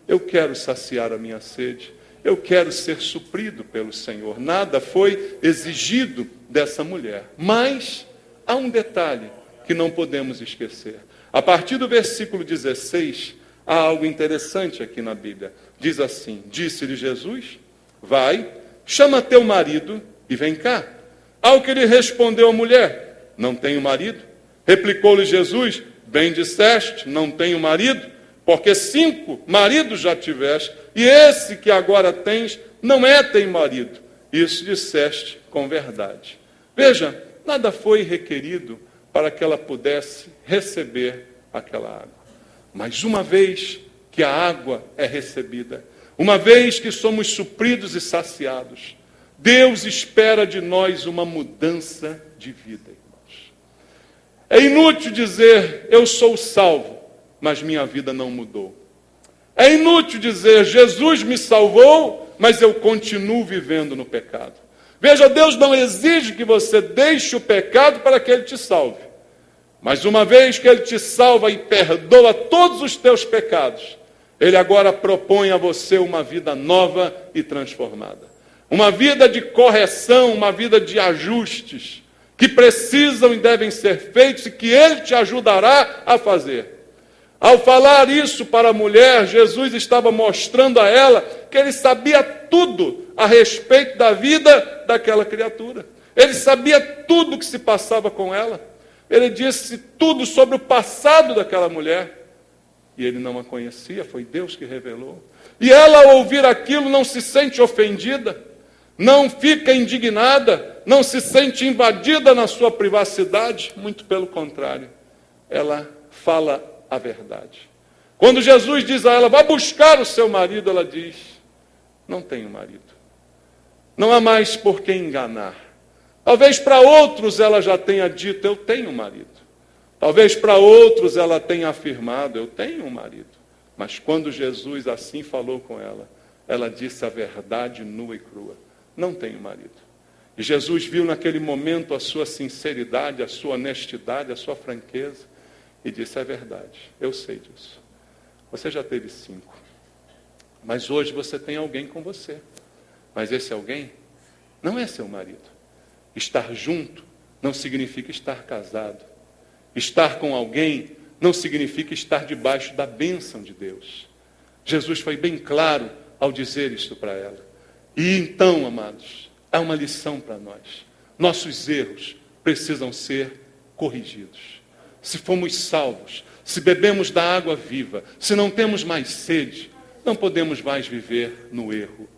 S1: Eu quero saciar a minha sede. Eu quero ser suprido pelo Senhor. Nada foi exigido dessa mulher. Mas há um detalhe que não podemos esquecer. A partir do versículo 16, há algo interessante aqui na Bíblia. Diz assim, disse-lhe Jesus, vai, chama teu marido e vem cá. Ao que lhe respondeu a mulher, não tenho marido. Replicou-lhe Jesus, bem disseste, não tenho marido. Porque 5 maridos já tiveste, e esse que agora tens não é teu marido. Isso disseste com verdade. Veja, nada foi requerido para que ela pudesse receber aquela água. Mas uma vez que a água é recebida, uma vez que somos supridos e saciados, Deus espera de nós uma mudança de vida, irmãos. É inútil dizer, eu sou salvo, mas minha vida não mudou. É inútil dizer, Jesus me salvou, mas eu continuo vivendo no pecado. Veja, Deus não exige que você deixe o pecado para que Ele te salve. Mas uma vez que Ele te salva e perdoa todos os teus pecados, Ele agora propõe a você uma vida nova e transformada. Uma vida de correção, uma vida de ajustes, que precisam e devem ser feitos e que Ele te ajudará a fazer. Ao falar isso para a mulher, Jesus estava mostrando a ela que Ele sabia tudo a respeito da vida daquela criatura. Ele sabia tudo o que se passava com ela. Ele disse tudo sobre o passado daquela mulher. E ele não a conhecia, foi Deus que revelou. E ela, ao ouvir aquilo, não se sente ofendida, não fica indignada, não se sente invadida na sua privacidade. Muito pelo contrário, ela fala a verdade. Quando Jesus diz a ela, vá buscar o seu marido, ela diz, não tenho marido. Não há mais por que enganar. Talvez para outros ela já tenha dito, eu tenho um marido. Talvez para outros ela tenha afirmado, eu tenho um marido. Mas quando Jesus assim falou com ela, ela disse a verdade nua e crua, não tenho marido. E Jesus viu naquele momento a sua sinceridade, a sua honestidade, a sua franqueza, e disse, é verdade, eu sei disso. Você já teve 5, mas hoje você tem alguém com você. Mas esse alguém não é seu marido. Estar junto não significa estar casado. Estar com alguém não significa estar debaixo da bênção de Deus. Jesus foi bem claro ao dizer isto para ela. E então, amados, há uma lição para nós. Nossos erros precisam ser corrigidos. Se fomos salvos, se bebemos da água viva, se não temos mais sede, não podemos mais viver no erro.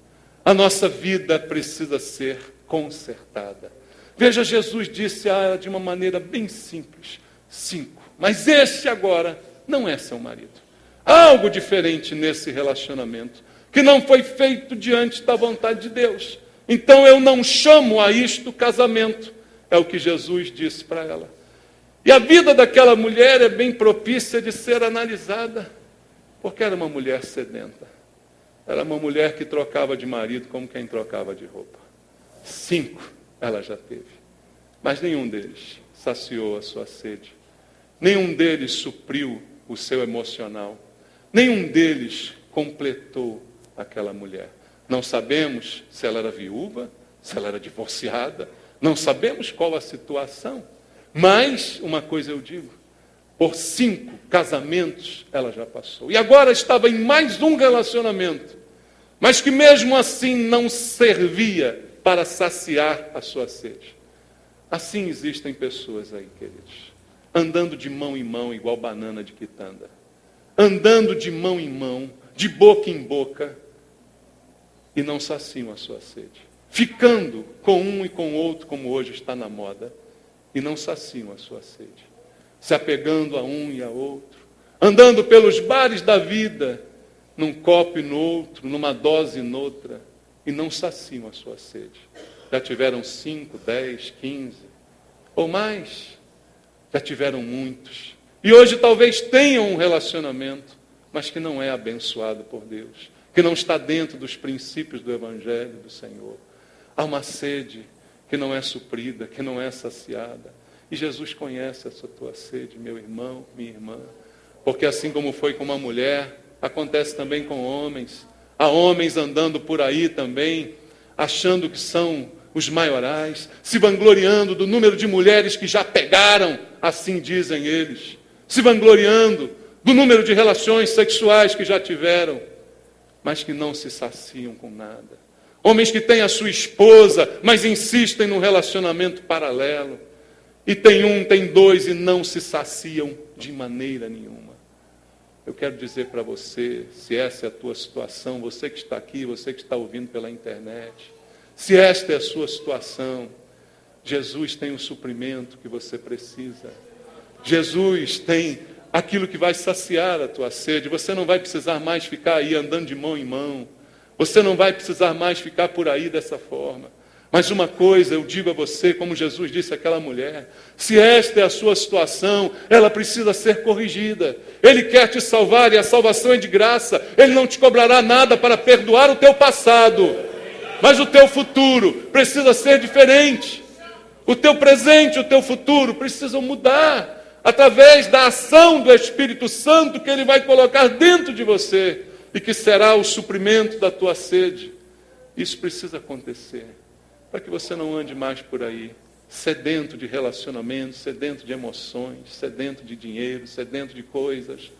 S1: A nossa vida precisa ser consertada. Veja, Jesus disse a ela de uma maneira bem simples, 5. Mas este agora não é seu marido. Há algo diferente nesse relacionamento, que não foi feito diante da vontade de Deus. Então eu não chamo a isto casamento. É o que Jesus disse para ela. E a vida daquela mulher é bem propícia de ser analisada, porque era uma mulher sedenta. Era uma mulher que trocava de marido como quem trocava de roupa. 5 ela já teve. Mas nenhum deles saciou a sua sede. Nenhum deles supriu o seu emocional. Nenhum deles completou aquela mulher. Não sabemos se ela era viúva, se ela era divorciada. Não sabemos qual a situação. Mas, uma coisa eu digo, por 5 casamentos ela já passou. E agora estava em mais um relacionamento. Mas que mesmo assim não servia para saciar a sua sede. Assim existem pessoas aí, queridos, andando de mão em mão, igual banana de quitanda. Andando de mão em mão, de boca em boca, e não saciam a sua sede. Ficando com um e com o outro, como hoje está na moda, e não saciam a sua sede. Se apegando a um e a outro, andando pelos bares da vida, num copo e no outro, numa dose e noutra, e não saciam a sua sede. Já tiveram 5, 10, 15, ou mais. Já tiveram muitos. E hoje talvez tenham um relacionamento, mas que não é abençoado por Deus, que não está dentro dos princípios do Evangelho do Senhor. Há uma sede que não é suprida, que não é saciada. E Jesus conhece essa tua sede, meu irmão, minha irmã. Porque assim como foi com uma mulher, acontece também com homens. Há homens andando por aí também, achando que são os maiorais, se vangloriando do número de mulheres que já pegaram, assim dizem eles. Se vangloriando do número de relações sexuais que já tiveram, mas que não se saciam com nada. Homens que têm a sua esposa, mas insistem num relacionamento paralelo. E tem um, tem 2 e não se saciam de maneira nenhuma. Eu quero dizer para você, se essa é a tua situação, você que está aqui, você que está ouvindo pela internet, se esta é a sua situação, Jesus tem o suprimento que você precisa. Jesus tem aquilo que vai saciar a tua sede. Você não vai precisar mais ficar aí andando de mão em mão. Você não vai precisar mais ficar por aí dessa forma. Mas uma coisa eu digo a você, como Jesus disse àquela mulher, se esta é a sua situação, ela precisa ser corrigida. Ele quer te salvar e a salvação é de graça. Ele não te cobrará nada para perdoar o teu passado. Mas o teu futuro precisa ser diferente. O teu presente e o teu futuro precisam mudar através da ação do Espírito Santo que Ele vai colocar dentro de você e que será o suprimento da tua sede. Isso precisa acontecer para que você não ande mais por aí sedento de relacionamentos, sedento de emoções, sedento de dinheiro, sedento de coisas.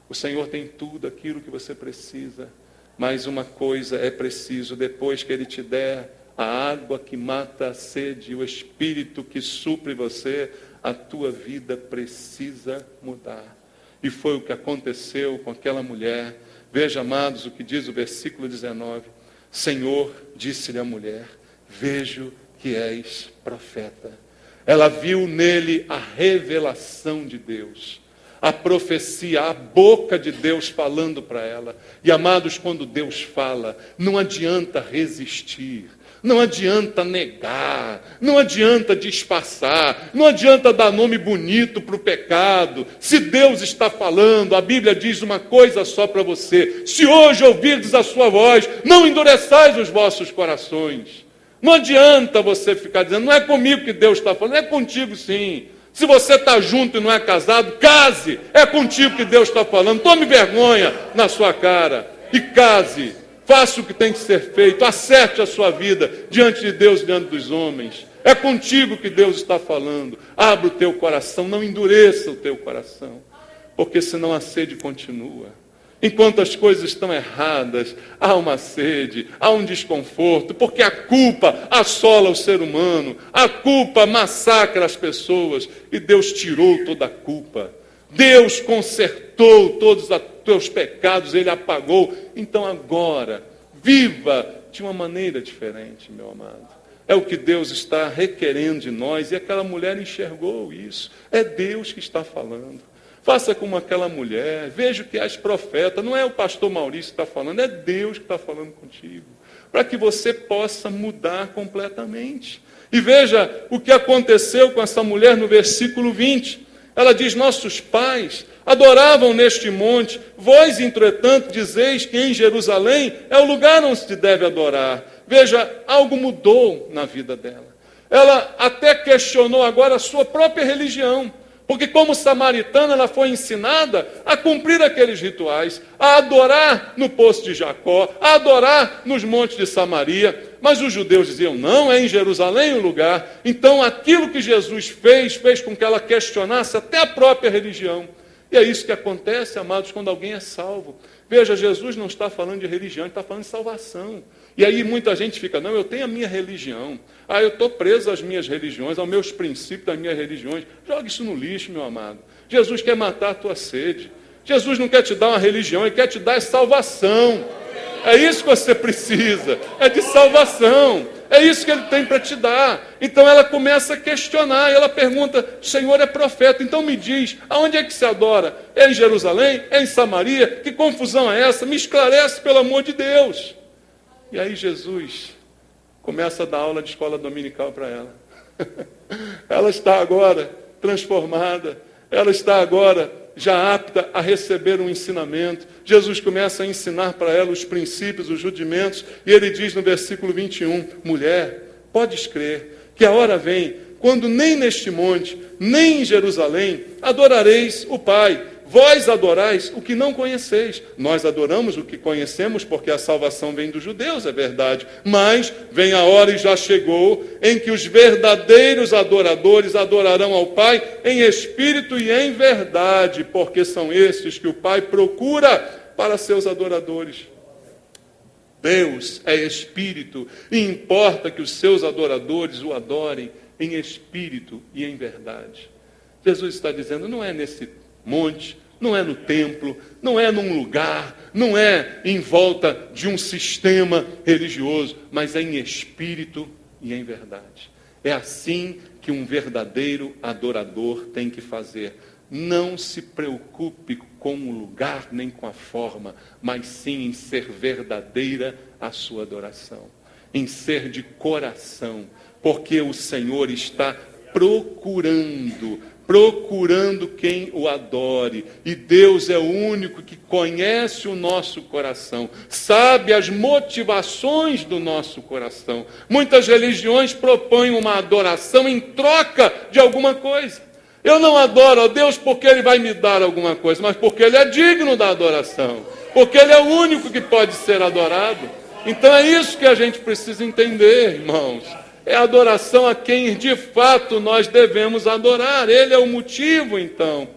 S1: O Senhor tem tudo aquilo que você precisa, mas uma coisa é preciso: depois que Ele te der a água que mata a sede, o Espírito que supre você, a tua vida precisa mudar. E foi o que aconteceu com aquela mulher. Veja, amados, o que diz o versículo 19. Senhor, disse-lhe a mulher, vejo que és profeta. Ela viu nele a revelação de Deus, a profecia, a boca de Deus falando para ela. E, amados, quando Deus fala, não adianta resistir, Não adianta negar, não adianta disfarçar, não adianta dar nome bonito para o pecado. Se Deus está falando, a Bíblia diz uma coisa só para você: se hoje ouvirdes a sua voz, não endureçais os vossos corações. Não adianta você ficar dizendo, não é comigo que Deus está falando, é contigo sim. Se você está junto e não é casado, case, é contigo que Deus está falando. Tome vergonha na sua cara e case. Faça o que tem que ser feito, acerte a sua vida diante de Deus, diante dos homens. É contigo que Deus está falando. Abra o teu coração, não endureça o teu coração, porque senão a sede continua. Enquanto as coisas estão erradas, há uma sede, há um desconforto, porque a culpa assola o ser humano, a culpa massacra as pessoas, e Deus tirou toda a culpa. Deus consertou todos os teus pecados, Ele apagou. Então agora, viva de uma maneira diferente, meu amado. É o que Deus está requerendo de nós, e aquela mulher enxergou isso. É Deus que está falando. Faça como aquela mulher, veja que és profeta, não é o pastor Maurício que está falando, é Deus que está falando contigo, para que você possa mudar completamente. E veja o que aconteceu com essa mulher no versículo 20. Ela diz, nossos pais adoravam neste monte, vós, entretanto, dizeis que em Jerusalém é o lugar onde se deve adorar. Veja, algo mudou na vida dela. Ela até questionou agora a sua própria religião, porque como samaritana ela foi ensinada a cumprir aqueles rituais, a adorar no poço de Jacó, a adorar nos montes de Samaria. Mas os judeus diziam, não, é em Jerusalém o lugar. Então aquilo que Jesus fez com que ela questionasse até a própria religião. E é isso que acontece, amados, quando alguém é salvo. Veja, Jesus não está falando de religião, ele está falando de salvação. E aí muita gente fica, não, eu tenho a minha religião. Eu estou preso às minhas religiões, aos meus princípios das minhas religiões. Joga isso no lixo, meu amado. Jesus quer matar a tua sede. Jesus não quer te dar uma religião, Ele quer te dar salvação. É isso que você precisa, é de salvação. É isso que Ele tem para te dar. Então ela começa a questionar, e ela pergunta, o Senhor é profeta, então me diz, aonde é que se adora? É em Jerusalém? É em Samaria? Que confusão é essa? Me esclarece, pelo amor de Deus. E aí Jesus começa a dar aula de escola dominical para ela. Ela está agora transformada, ela está agora já apta a receber um ensinamento. Jesus começa a ensinar para ela os princípios, os rudimentos, e ele diz no versículo 21, mulher, podes crer que a hora vem, quando nem neste monte, nem em Jerusalém, adorareis o Pai. Vós adorais o que não conheceis. Nós adoramos o que conhecemos, porque a salvação vem dos judeus, é verdade. Mas vem a hora, e já chegou, em que os verdadeiros adoradores adorarão ao Pai em espírito e em verdade, porque são estes que o Pai procura para seus adoradores. Deus é espírito, e importa que os seus adoradores o adorem em espírito e em verdade. Jesus está dizendo, não é nesse monte, não é no templo, não é num lugar, não é em volta de um sistema religioso, mas é em espírito e em verdade. É assim que um verdadeiro adorador tem que fazer. Não se preocupe com o lugar nem com a forma, mas sim em ser verdadeira a sua adoração, em ser de coração, porque o Senhor está procurando quem o adore. E Deus é o único que conhece o nosso coração, sabe as motivações do nosso coração. Muitas religiões propõem uma adoração em troca de alguma coisa. Eu não adoro a Deus porque Ele vai me dar alguma coisa, mas porque Ele é digno da adoração, porque Ele é o único que pode ser adorado. Então é isso que a gente precisa entender, irmãos. É a adoração a quem de fato nós devemos adorar. Ele é o motivo, então.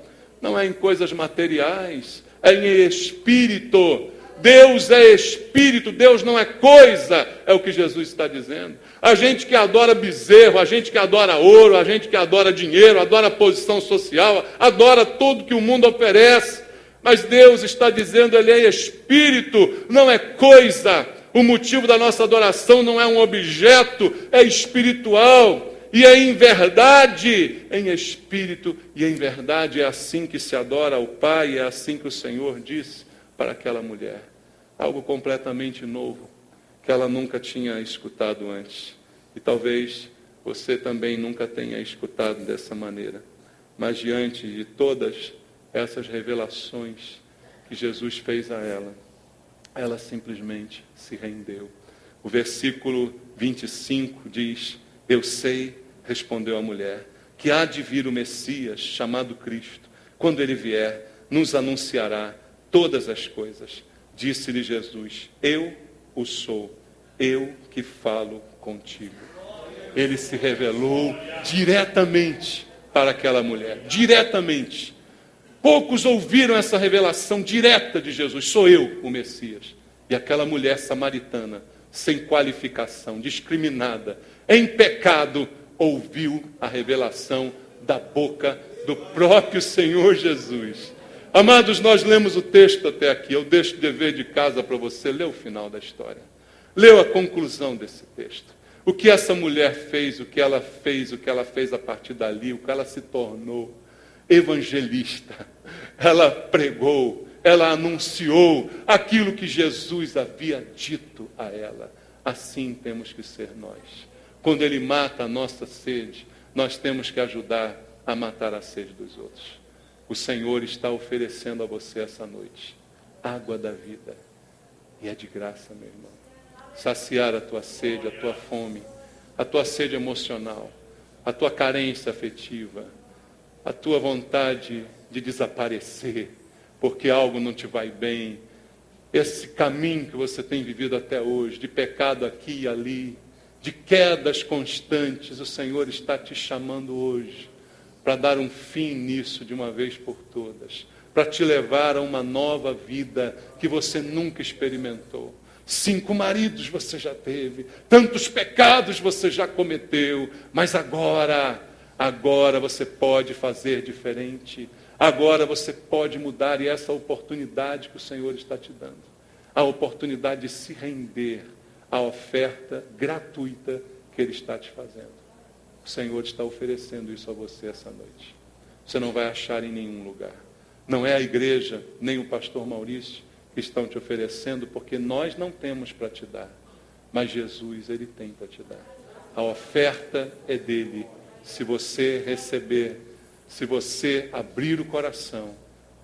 S1: Não é em coisas materiais, é em espírito. Deus é espírito, Deus não é coisa, é o que Jesus está dizendo. A gente que adora bezerro, a gente que adora ouro, a gente que adora dinheiro, adora posição social, adora tudo que o mundo oferece. Mas Deus está dizendo, Ele é espírito, não é coisa. O motivo da nossa adoração não é um objeto, é espiritual. E é em verdade, em espírito e em verdade. É assim que se adora ao Pai, é assim que o Senhor disse para aquela mulher. Algo completamente novo que ela nunca tinha escutado antes. E talvez você também nunca tenha escutado dessa maneira. Mas diante de todas essas revelações que Jesus fez a ela, ela simplesmente se rendeu. O versículo 25 diz: eu sei, respondeu a mulher, que há de vir o Messias, chamado Cristo. Quando ele vier, nos anunciará todas as coisas. Disse-lhe Jesus: eu o sou, eu que falo contigo. Ele se revelou diretamente para aquela mulher, diretamente. Poucos ouviram essa revelação direta de Jesus: sou eu o Messias. E aquela mulher samaritana, sem qualificação, discriminada, em pecado, ouviu a revelação da boca do próprio Senhor Jesus. Amados, nós lemos o texto até aqui. Eu deixo o dever de casa para você ler o final da história. Leu a conclusão desse texto. O que essa mulher fez, o que ela fez a partir dali, o que ela se tornou evangelista. Ela pregou, ela anunciou aquilo que Jesus havia dito a ela. Assim temos que ser nós. Quando Ele mata a nossa sede, nós temos que ajudar a matar a sede dos outros. O Senhor está oferecendo a você essa noite água da vida. E é de graça, meu irmão. Saciar a tua sede, a tua fome, a tua sede emocional, a tua carência afetiva, a tua vontade de desaparecer, porque algo não te vai bem. Esse caminho que você tem vivido até hoje, de pecado aqui e ali, de quedas constantes, o Senhor está te chamando hoje para dar um fim nisso de uma vez por todas, para te levar a uma nova vida que você nunca experimentou. 5 maridos você já teve, tantos pecados você já cometeu, mas agora você pode fazer diferente, agora você pode mudar, e essa oportunidade que o Senhor está te dando, a oportunidade de se render à oferta gratuita que Ele está te fazendo. O Senhor está oferecendo isso a você essa noite. Você não vai achar em nenhum lugar. Não é a igreja, nem o pastor Maurício que estão te oferecendo, porque nós não temos para te dar. Mas Jesus, Ele tem para te dar. A oferta é dele. Se você receber, se você abrir o coração,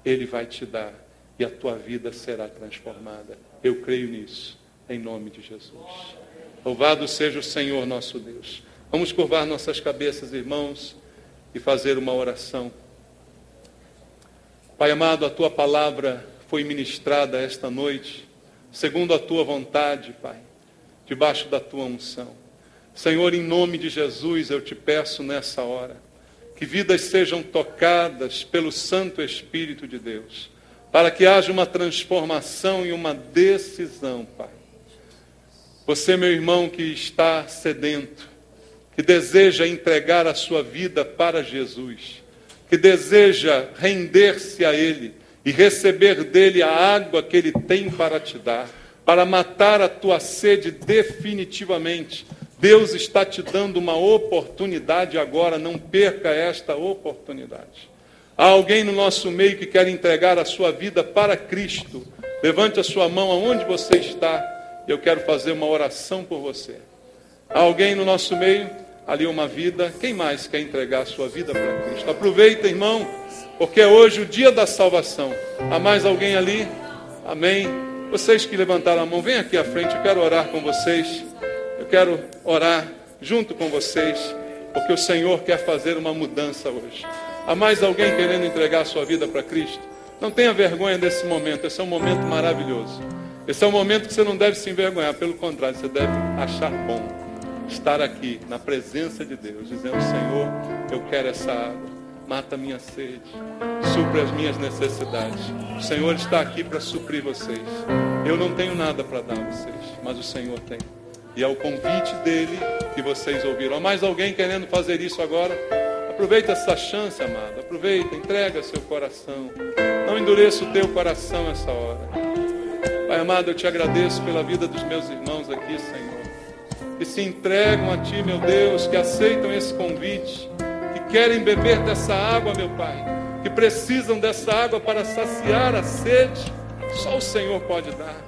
S1: Ele vai te dar. E a tua vida será transformada. Eu creio nisso, em nome de Jesus. Louvado seja o Senhor nosso Deus. Vamos curvar nossas cabeças, irmãos, e fazer uma oração. Pai amado, a Tua palavra foi ministrada esta noite, segundo a Tua vontade, Pai, debaixo da Tua unção. Senhor, em nome de Jesus, eu te peço nessa hora, que vidas sejam tocadas pelo Santo Espírito de Deus, para que haja uma transformação e uma decisão, Pai. Você, meu irmão, que está sedento, que deseja entregar a sua vida para Jesus, que deseja render-se a Ele e receber dele a água que Ele tem para te dar, para matar a tua sede definitivamente. Deus está te dando uma oportunidade agora, não perca esta oportunidade. Há alguém no nosso meio que quer entregar a sua vida para Cristo? Levante a sua mão aonde você está, e eu quero fazer uma oração por você. Há alguém no nosso meio? Ali uma vida. Quem mais quer entregar a sua vida para Cristo? Aproveita, irmão, porque é hoje o dia da salvação. Há mais alguém ali? Amém. Vocês que levantaram a mão, vem aqui à frente, eu quero orar com vocês. Eu quero orar junto com vocês, porque o Senhor quer fazer uma mudança hoje. Há mais alguém querendo entregar a sua vida para Cristo? Não tenha vergonha desse momento, esse é um momento maravilhoso. Esse é um momento que você não deve se envergonhar, pelo contrário, você deve achar bom estar aqui na presença de Deus, dizendo: Senhor, eu quero essa água, mata a minha sede, supre as minhas necessidades. O Senhor está aqui para suprir vocês. Eu não tenho nada para dar a vocês, mas o Senhor tem. E é o convite dele que vocês ouviram. Há mais alguém querendo fazer isso agora? Aproveita essa chance, amado. Aproveita, entrega seu coração. Não endureça o teu coração essa hora. Pai amado, eu te agradeço pela vida dos meus irmãos aqui, Senhor, que se entregam a Ti, meu Deus, que aceitam esse convite, que querem beber dessa água, meu Pai, que precisam dessa água para saciar a sede. Só o Senhor pode dar.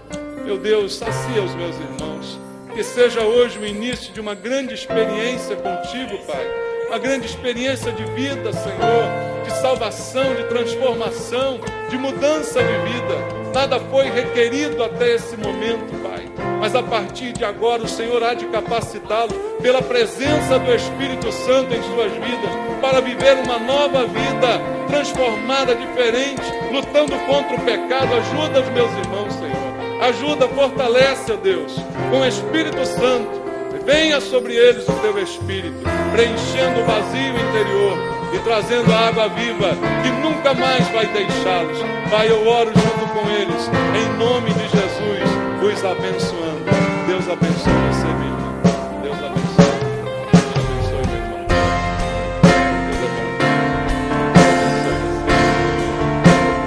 S1: Meu Deus, sacia os meus irmãos. Que seja hoje o início de uma grande experiência contigo, Pai. Uma grande experiência de vida, Senhor, de salvação, de transformação, de mudança de vida. Nada foi requerido até esse momento, Pai. Mas a partir de agora o Senhor há de capacitá-lo pela presença do Espírito Santo em suas vidas, para viver uma nova vida, transformada, diferente, lutando contra o pecado. Ajuda os meus irmãos, Senhor. Ajuda, fortalece, ó Deus, com o Espírito Santo. Venha sobre eles o teu Espírito, preenchendo o vazio interior e trazendo a água viva que nunca mais vai deixá-los. Pai, eu oro junto com eles, em nome de Jesus, os abençoando. Deus abençoe você, minha irmã. Deus abençoe. Deus abençoe, meu irmão.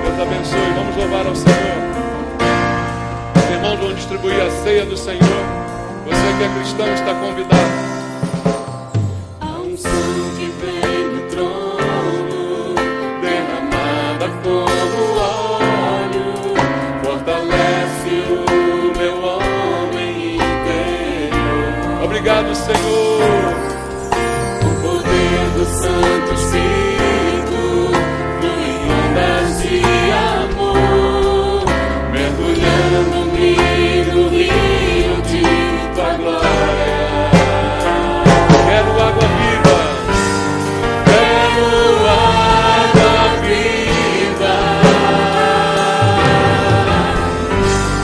S1: Deus abençoe. Vamos louvar ao Senhor. Os irmãos vão distribuir a ceia do Senhor. Você que é cristão está convidado.
S2: A unção que vem do trono, derramada como óleo, fortalece o meu homem interior.
S1: Obrigado, Senhor.
S2: O poder do Santo Espírito flui em ondas de amor, mergulhando-me no rio de tua glória.
S1: Quero água viva.
S2: Quero água viva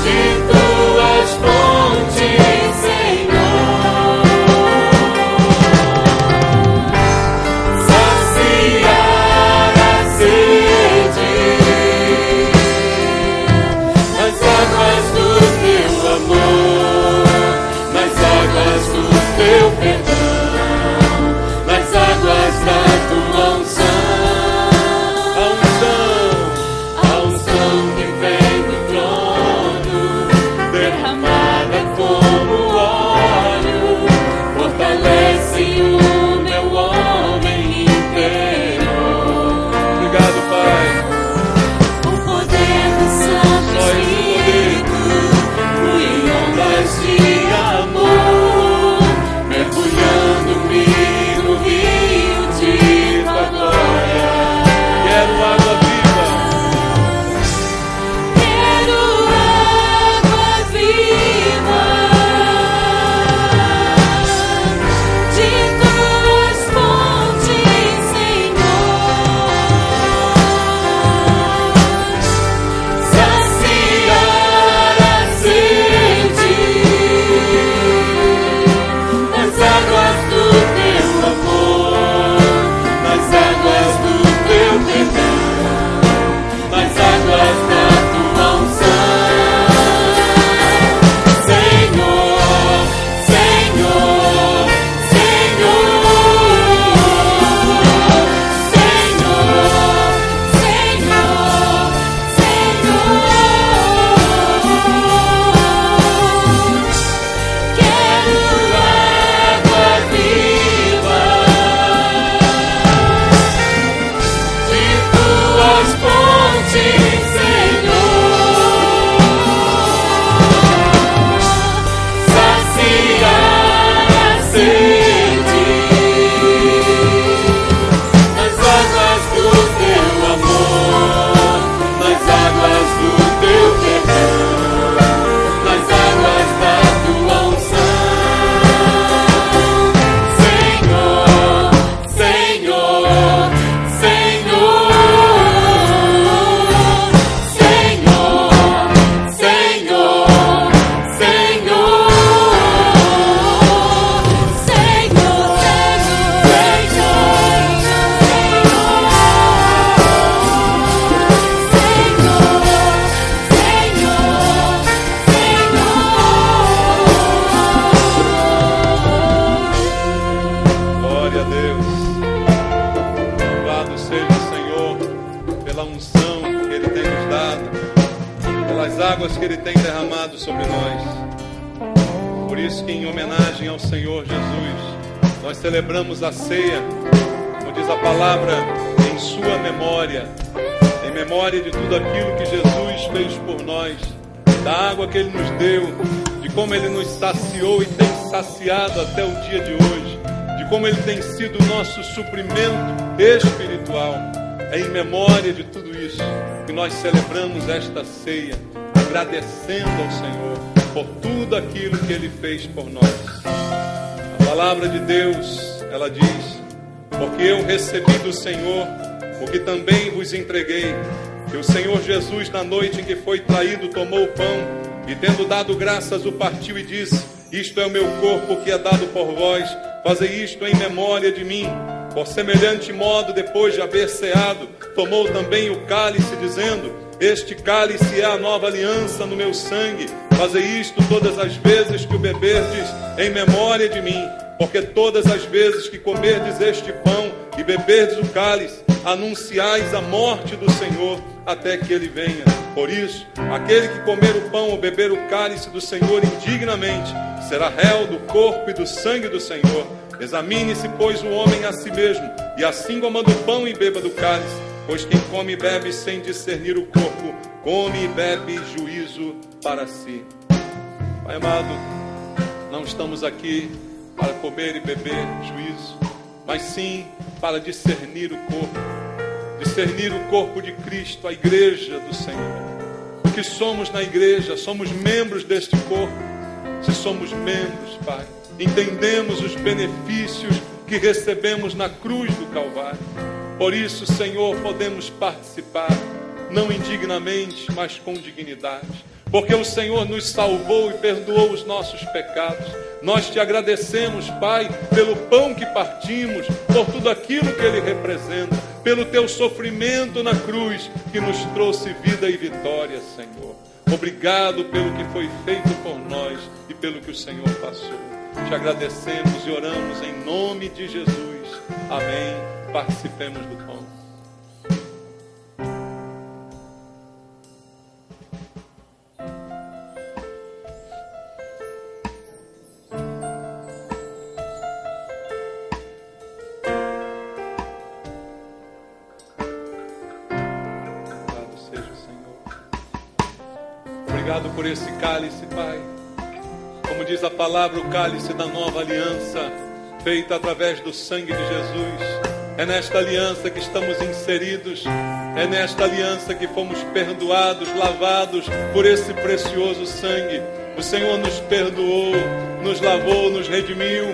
S2: de tuas fontes, Senhor. Saciar a sede nas águas do teu amor, nas águas do teu perdão, nas águas da tua unção. A unção que vem do trono, derramada como óleo, fortalece o meu homem interior.
S1: Obrigado, Pai.
S2: O poder do Santo
S1: Só esse
S2: Espírito flui em ondas de amor, mergulhando-me no rio de tua glória.
S1: Quero água viva.
S2: Quero água viva de tuas fontes, Senhor. Saciar a sede nas águas do teu amor, nas águas do teu perdão, nas águas da tua unção. Senhor, Senhor, Senhor, Senhor, Senhor, Senhor. Quero água viva de tuas fontes, Senhor. Saciar a sede nas águas do teu amor, nas águas do teu perdão, nas águas da tua unção. Senhor, Senhor, Senhor, Senhor, Senhor, Senhor, Senhor,
S1: Glória a Deus. Louvado seja o Senhor pela unção que Ele tem nos dado, pelas águas que Ele tem derramado sobre nós. Por isso que, em homenagem ao Senhor Jesus, nós celebramos a ceia, como diz a palavra, em sua memória, em memória de tudo aquilo que Jesus fez por nós. da água que Ele nos deu, de como Ele nos saciou e tem saciado até o dia de hoje, de como Ele tem sido o nosso suprimento espiritual. É em memória de tudo isso que nós celebramos esta ceia, agradecendo ao Senhor por tudo aquilo que Ele fez por nós. A palavra de Deus, ela diz: porque eu recebi do Senhor o que também vos entreguei, que o Senhor Jesus, na noite em que foi traído, tomou o pão e, tendo dado graças, o partiu e disse: isto é o meu corpo que é dado por vós, fazei isto em memória de mim. Por semelhante modo, depois de haver ceado, tomou também o cálice, dizendo: este cálice é a nova aliança no meu sangue, fazei isto todas as vezes que o beberdes em memória de mim. Porque todas as vezes que comerdes este pão e beberdes o cálice, anunciais a morte do Senhor até que Ele venha. Por isso, aquele que comer o pão ou beber o cálice do Senhor indignamente, será réu do corpo e do sangue do Senhor. Examine-se, pois, o homem a si mesmo, e assim coma do pão e beba do cálice. Pois quem come e bebe sem discernir o corpo, come e bebe juízo para si. Pai amado, não estamos aqui para comer e beber juízo, mas sim para discernir o corpo de Cristo, a igreja do Senhor. O que somos na igreja, somos membros deste corpo. Se somos membros, Pai, entendemos os benefícios que recebemos na cruz do Calvário. Por isso, Senhor, podemos participar, não indignamente, mas com dignidade. Porque o Senhor nos salvou e perdoou os nossos pecados. Nós te agradecemos, Pai, pelo pão que partimos, por tudo aquilo que Ele representa, pelo Teu sofrimento na cruz, que nos trouxe vida e vitória, Senhor. Obrigado pelo que foi feito por nós e pelo que o Senhor passou. Te agradecemos e oramos em nome de Jesus. Amém. Participemos do pão. Obrigado por esse cálice, Pai. Como diz a palavra, o cálice da nova aliança, feita através do sangue de Jesus. É nesta aliança que estamos inseridos. É nesta aliança que fomos perdoados, lavados por esse precioso sangue. O Senhor nos perdoou, nos lavou, nos redimiu.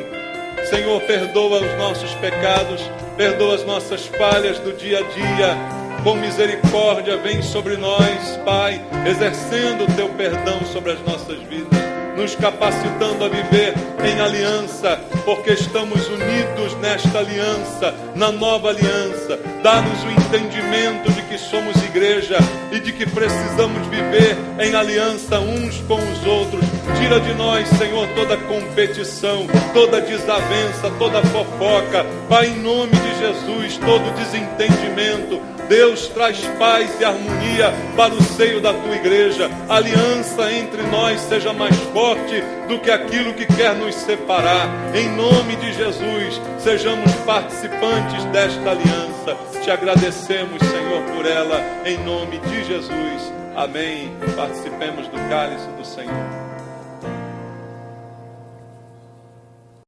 S1: Senhor, perdoa os nossos pecados, perdoa as nossas falhas do dia a dia. Com misericórdia vem sobre nós, Pai, exercendo o Teu perdão sobre as nossas vidas, nos capacitando a viver em aliança, porque estamos unidos nesta aliança, na nova aliança. Dá-nos o entendimento de que somos igreja e de que precisamos viver em aliança uns com os outros. Tira de nós, Senhor, toda competição, toda desavença, toda fofoca. Pai, em nome de Jesus, todo desentendimento. Deus, traz paz e harmonia para o seio da Tua igreja. A aliança entre nós seja mais forte do que aquilo que quer nos separar. Em nome de Jesus, sejamos participantes desta aliança. Te agradecemos, Senhor, por ela, em nome de Jesus. Amém. Participemos do cálice do Senhor.